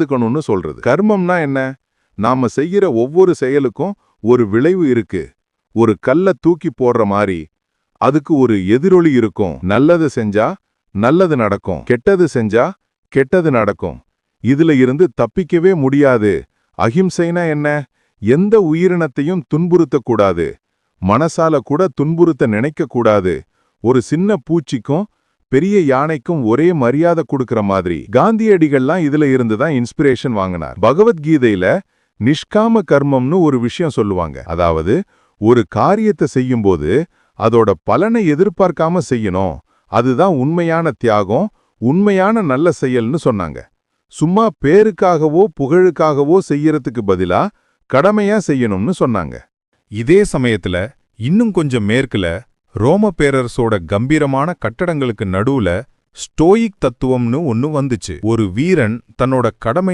நடந்துக்கணும்னு சொல்றது. கர்மம்னா என்ன? நாம செய்யற ஒவ்வொரு செயலுக்கும் ஒரு விளைவு இருக்கு. ஒரு கல்ல தூக்கி போடுற மாதிரி அதுக்கு ஒரு எதிரொலி இருக்கும். நல்லது செஞ்சா நல்லது நடக்கும், கெட்டது செஞ்சா கெட்டது நடக்கும். இதுல இருந்து தப்பிக்கவே முடியாது. அஹிம்சைனா என்ன? எந்த உயிரினத்தையும் துன்புறுத்தக்கூடாது, மனசால கூட துன்புறுத்த நினைக்க கூடாது. ஒரு சின்ன பூச்சிக்கும் பெரிய யானைக்கும் ஒரே மரியாதை கொடுக்கிற மாதிரி. காந்தியடிகள்லாம் இதுல இருந்து தான் இன்ஸ்பிரேஷன் வாங்கினார். பகவத்கீதையில நிஷ்காம கர்மம்னு ஒரு விஷயம் சொல்லுவாங்க. அதாவது ஒரு காரியத்தை செய்யும்போது அதோட பலனை எதிர்பார்க்காம செய்யணும். அதுதான் உண்மையான தியாகம், உண்மையான நல்ல செயல்னு சொன்னாங்க. சும்மா பேருக்காகவோ புகழுக்காகவோ செய்யறதுக்கு பதிலா கடமையா செய்யணும்னு சொன்னாங்க. இதே சமயத்துல இன்னும் கொஞ்சம் மேற்குல ரோம பேரரசோட கம்பீரமான கட்டடங்களுக்கு நடுவுல ஸ்டோயிக் தத்துவம்னு ஒன்னு வந்துச்சு. ஒரு வீரன் தன்னோட கடமை